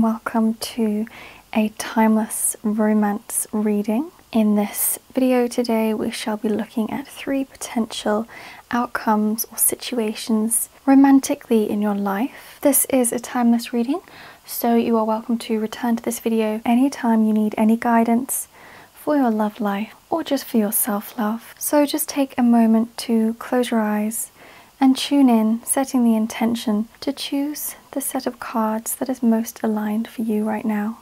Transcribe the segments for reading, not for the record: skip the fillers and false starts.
and welcome to a timeless romance reading. In this video today we shall be looking at 3 potential outcomes or situations romantically in your life. This is a timeless reading, so you are welcome to return to this video anytime you need any guidance for your love life or just for your self-love. So just take a moment to close your eyes and tune in, setting the intention to choose the set of cards that is most aligned for you right now.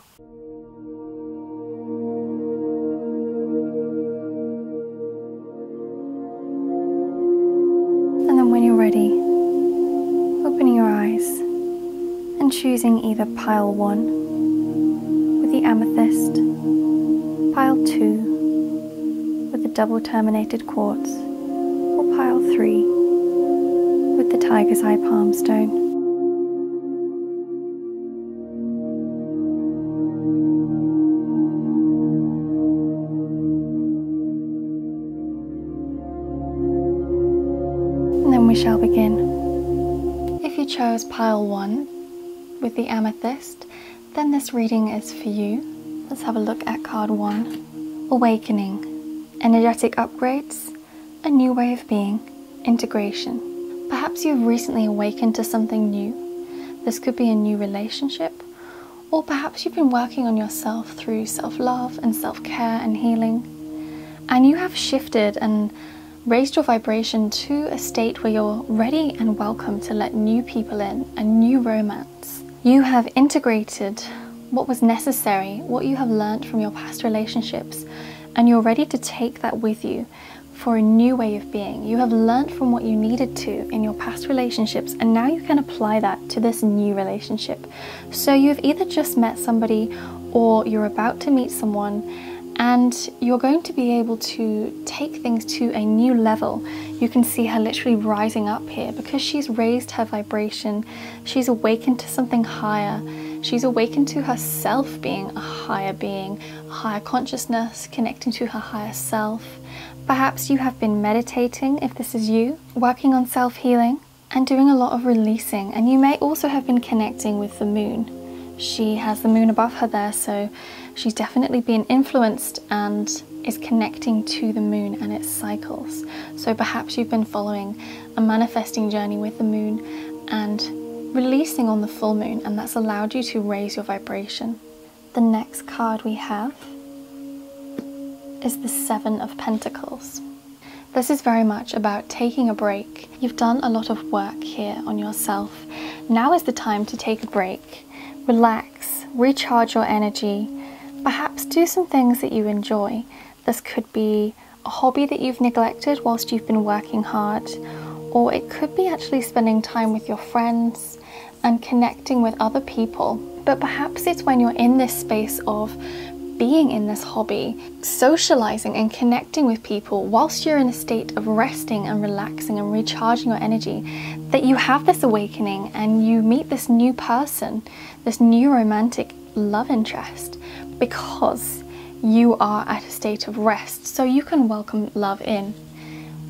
And then when you're ready, opening your eyes and choosing either pile 1 with the amethyst, pile 2 with the double terminated quartz, or pile 3 with the tiger's eye palm stone. And then we shall begin. If you chose pile 1 with the amethyst, then this reading is for you. Let's have a look at card 1. Awakening, energetic upgrades, a new way of being, integration. Perhaps you've recently awakened to something new. This could be a new relationship, or perhaps you've been working on yourself through self-love and self-care and healing, and you have shifted and raised your vibration to a state where you're ready and welcome to let new people in, a new romance. You have integrated what was necessary, what you have learned from your past relationships, and you're ready to take that with you for a new way of being. You have learned from what you needed to in your past relationships, and now you can apply that to this new relationship. So you've either just met somebody or you're about to meet someone, and you're going to be able to take things to a new level. You can see her literally rising up here because she's raised her vibration. She's awakened to something higher. She's awakened to herself being a higher being, a higher consciousness, connecting to her higher self. Perhaps you have been meditating, if this is you, working on self-healing and doing a lot of releasing. And you may also have been connecting with the moon. She has the moon above her there, so she's definitely been influenced and is connecting to the moon and its cycles. So perhaps you've been following a manifesting journey with the moon and releasing on the full moon, and that's allowed you to raise your vibration. The next card we have is the 7 of Pentacles. This is very much about taking a break. You've done a lot of work here on yourself. Now is the time to take a break, relax, recharge your energy, perhaps do some things that you enjoy. This could be a hobby that you've neglected whilst you've been working hard, or it could be actually spending time with your friends and connecting with other people. But perhaps it's when you're in this space of being in this hobby, socializing and connecting with people whilst you're in a state of resting and relaxing and recharging your energy, that you have this awakening and you meet this new person, this new romantic love interest, because you are at a state of rest, so you can welcome love in.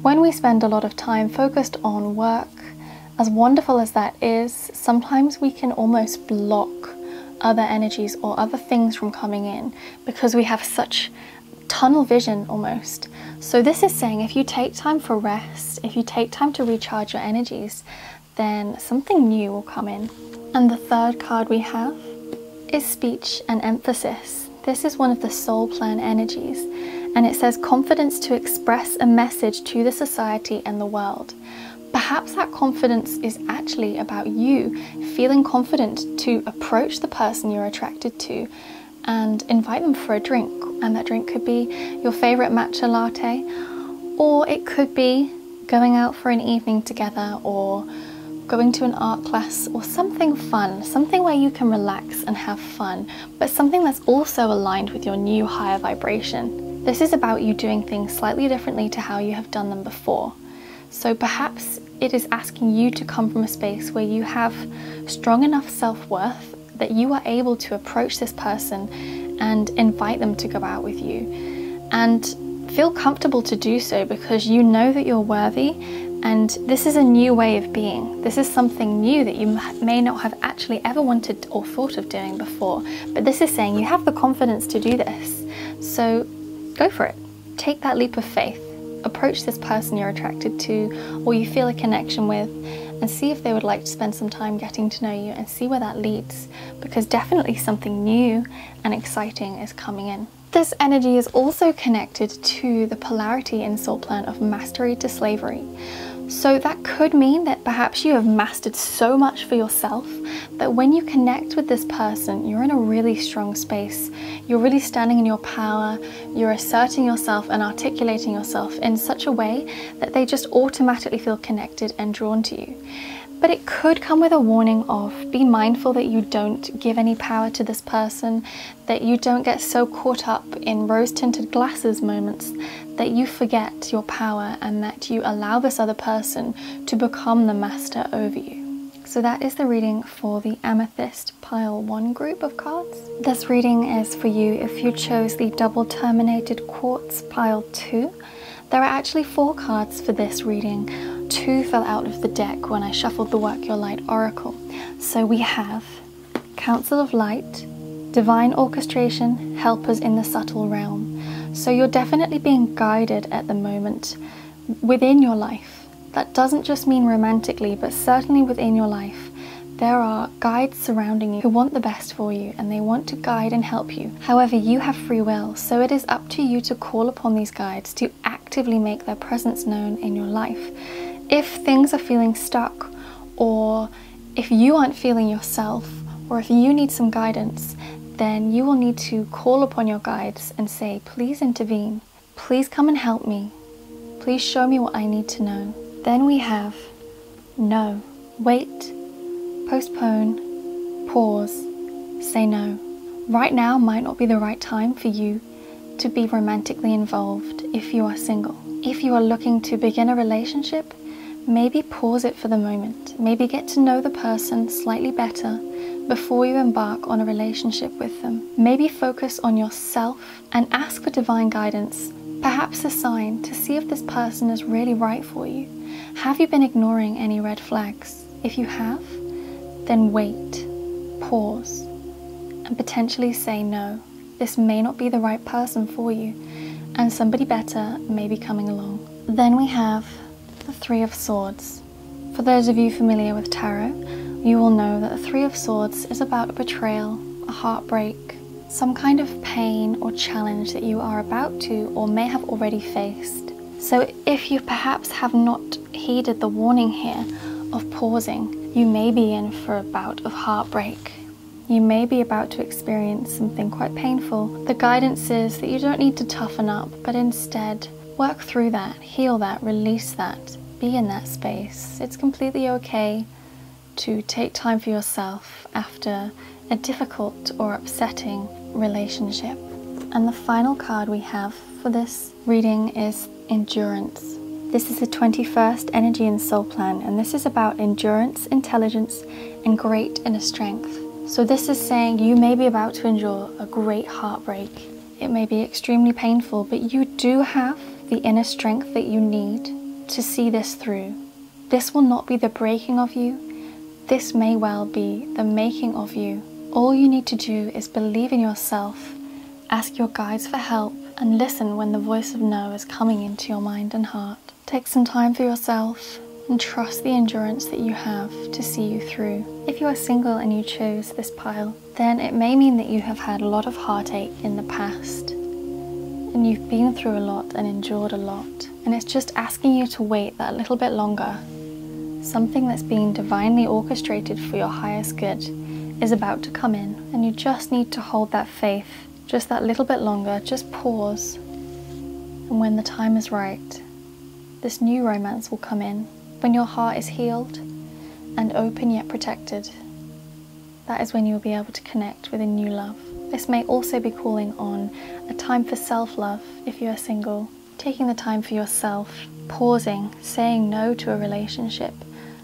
When we spend a lot of time focused on work, as wonderful as that is, sometimes we can almost block other energies or other things from coming in because we have such tunnel vision almost. So this is saying if you take time for rest, if you take time to recharge your energies, then something new will come in. And the third card we have is speech and emphasis. This is one of the soul plan energies, and it says confidence to express a message to the society and the world. Perhaps that confidence is actually about you feeling confident to approach the person you're attracted to and invite them for a drink. And that drink could be your favorite matcha latte, or it could be going out for an evening together, or going to an art class, or something fun, something where you can relax and have fun, but something that's also aligned with your new higher vibration. This is about you doing things slightly differently to how you have done them before. So perhaps it is asking you to come from a space where you have strong enough self-worth that you are able to approach this person and invite them to go out with you, and feel comfortable to do so because you know that you're worthy And this is a new way of being. This is something new that you may not have actually ever wanted or thought of doing before. But this is saying you have the confidence to do this. So go for it. Take that leap of faith. Approach this person you're attracted to or you feel a connection with, and see if they would like to spend some time getting to know you, and see where that leads, because definitely something new and exciting is coming in. This energy is also connected to the polarity in soul plan of mastery to slavery. So that could mean that perhaps you have mastered so much for yourself that when you connect with this person, you're in a really strong space. You're really standing in your power, you're asserting yourself and articulating yourself in such a way that they just automatically feel connected and drawn to you. But it could come with a warning of be mindful that you don't give any power to this person, that you don't get so caught up in rose-tinted glasses moments that you forget your power and that you allow this other person to become the master over you. So that is the reading for the Amethyst Pile 1 group of cards. This reading is for you if you chose the double terminated quartz Pile 2. There are actually 4 cards for this reading. 2 fell out of the deck when I shuffled the Work Your Light Oracle. So we have Council of Light, Divine Orchestration, Helpers in the Subtle Realm. So you're definitely being guided at the moment within your life. That doesn't just mean romantically, but certainly within your life. There are guides surrounding you who want the best for you and they want to guide and help you. However, you have free will, so it is up to you to call upon these guides to actively make their presence known in your life. If things are feeling stuck, or if you aren't feeling yourself, or if you need some guidance, then you will need to call upon your guides and say, please intervene, please come and help me, please show me what I need to know. Then we have no, wait, postpone, pause, say no. Right now might not be the right time for you to be romantically involved if you are single. If you are looking to begin a relationship, maybe pause it for the moment. Maybe get to know the person slightly better before you embark on a relationship with them. Maybe focus on yourself and ask for divine guidance, perhaps a sign to see if this person is really right for you. Have you been ignoring any red flags? If you have, then wait, pause, and potentially say no. This may not be the right person for you, and somebody better may be coming along. Then we have the Three of Swords. For those of you familiar with tarot, you will know that the Three of Swords is about a betrayal, a heartbreak, some kind of pain or challenge that you are about to or may have already faced. So if you perhaps have not heeded the warning here of pausing, you may be in for a bout of heartbreak. You may be about to experience something quite painful. The guidance is that you don't need to toughen up, but instead work through that, heal that, release that, be in that space. It's completely okay to take time for yourself after a difficult or upsetting relationship. And the final card we have for this reading is Endurance. This is the 21st energy and soul plan, and this is about endurance, intelligence, and great inner strength. So this is saying you may be about to endure a great heartbreak. It may be extremely painful, but you do have the inner strength that you need to see this through. This will not be the breaking of you. This may well be the making of you. All you need to do is believe in yourself, ask your guides for help, and listen when the voice of no is coming into your mind and heart. Take some time for yourself and trust the endurance that you have to see you through. If you are single and you chose this pile, then it may mean that you have had a lot of heartache in the past and you've been through a lot and endured a lot, and it's just asking you to wait that little bit longer. Something that's being divinely orchestrated for your highest good is about to come in, and you just need to hold that faith just that little bit longer. Just pause, and when the time is right, this new romance will come in. When your heart is healed and open yet protected, that is when you will be able to connect with a new love. This may also be calling on a time for self-love if you are single, taking the time for yourself, pausing, saying no to a relationship,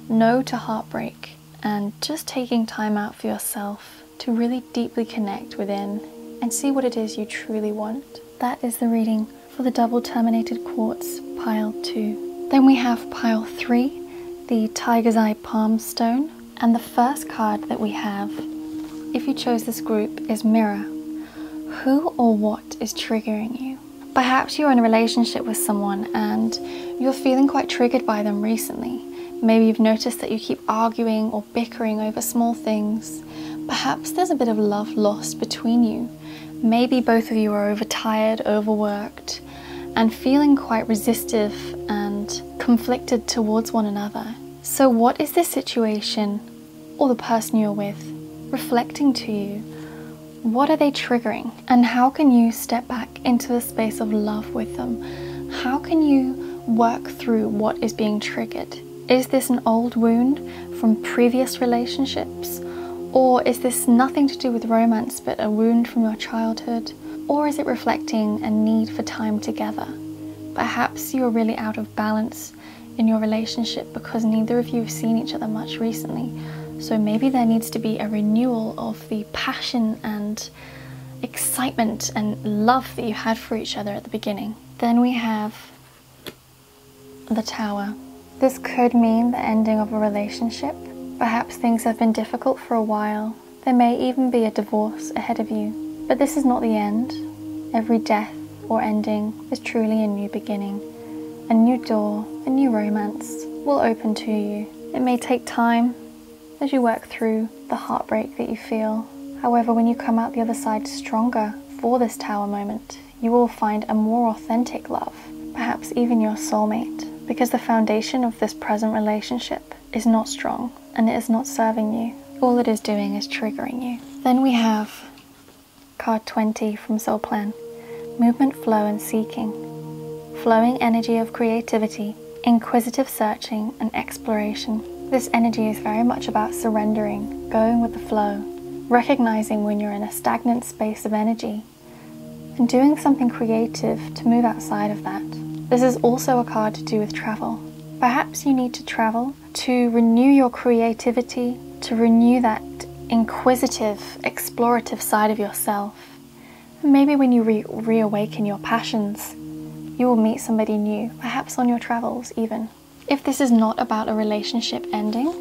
no to heartbreak, and just taking time out for yourself to really deeply connect within and see what it is you truly want. That is the reading for the double terminated quartz pile 2. Then we have pile 3, the Tiger's Eye Palm Stone. And the first card that we have, if you chose this group, is Mirror. Who or what is triggering you? Perhaps you're in a relationship with someone and you're feeling quite triggered by them recently. Maybe you've noticed that you keep arguing or bickering over small things. Perhaps there's a bit of love lost between you. Maybe both of you are overtired, overworked, and feeling quite resistive and conflicted towards one another. So what is this situation or the person you're with reflecting to you? What are they triggering? And how can you step back into the space of love with them? How can you work through what is being triggered? Is this an old wound from previous relationships? Or is this nothing to do with romance but a wound from your childhood? Or is it reflecting a need for time together? Perhaps you're really out of balance in your relationship because neither of you have seen each other much recently. So maybe there needs to be a renewal of the passion and excitement and love that you had for each other at the beginning. Then we have the Tower. This could mean the ending of a relationship. Perhaps things have been difficult for a while. There may even be a divorce ahead of you. But this is not the end. Every death or ending is truly a new beginning. A new door, a new romance will open to you. It may take time as you work through the heartbreak that you feel. However, when you come out the other side stronger for this Tower moment, you will find a more authentic love, perhaps even your soulmate, because the foundation of this present relationship is not strong and it is not serving you. All it is doing is triggering you. Then we have card 20 from Soul Plan. Movement, flow and seeking. Flowing energy of creativity, inquisitive searching and exploration. This energy is very much about surrendering, going with the flow, recognizing when you're in a stagnant space of energy, and doing something creative to move outside of that. This is also a card to do with travel. Perhaps you need to travel to renew your creativity, to renew that inquisitive, explorative side of yourself. And maybe when you reawaken your passions, you will meet somebody new, perhaps on your travels even. If this is not about a relationship ending,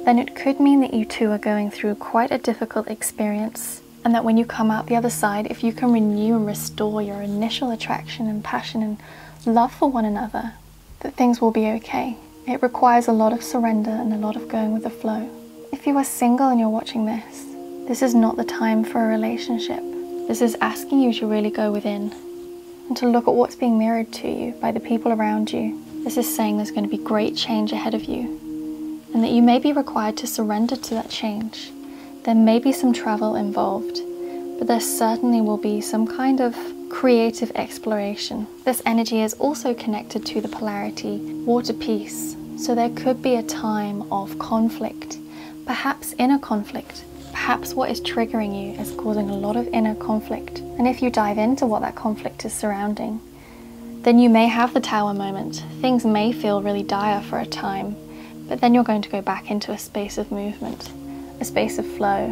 then it could mean that you two are going through quite a difficult experience, and that when you come out the other side, if you can renew and restore your initial attraction and passion and love for one another, that things will be okay. It requires a lot of surrender and a lot of going with the flow. If you are single and you're watching this is not the time for a relationship. This is asking you to really go within and to look at what's being mirrored to you by the people around you. This is saying there's going to be great change ahead of you and that you may be required to surrender to that change. There may be some travel involved, but there certainly will be some kind of creative exploration. This energy is also connected to the polarity water peace, so there could be a time of conflict, perhaps inner conflict. Perhaps what is triggering you is causing a lot of inner conflict, and if you dive into what that conflict is surrounding, then you may have the Tower moment. Things may feel really dire for a time, but then you're going to go back into a space of movement, a space of flow,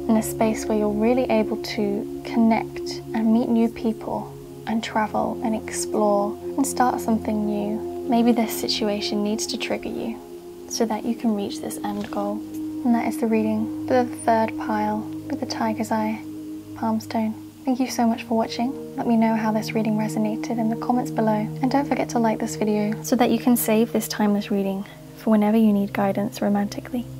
and a space where you're really able to connect and meet new people and travel and explore and start something new. Maybe this situation needs to trigger you so that you can reach this end goal. And that is the reading for the third pile with the Tiger's Eye Palm Stone. Thank you so much for watching. Let me know how this reading resonated in the comments below. And don't forget to like this video so that you can save this timeless reading for whenever you need guidance romantically.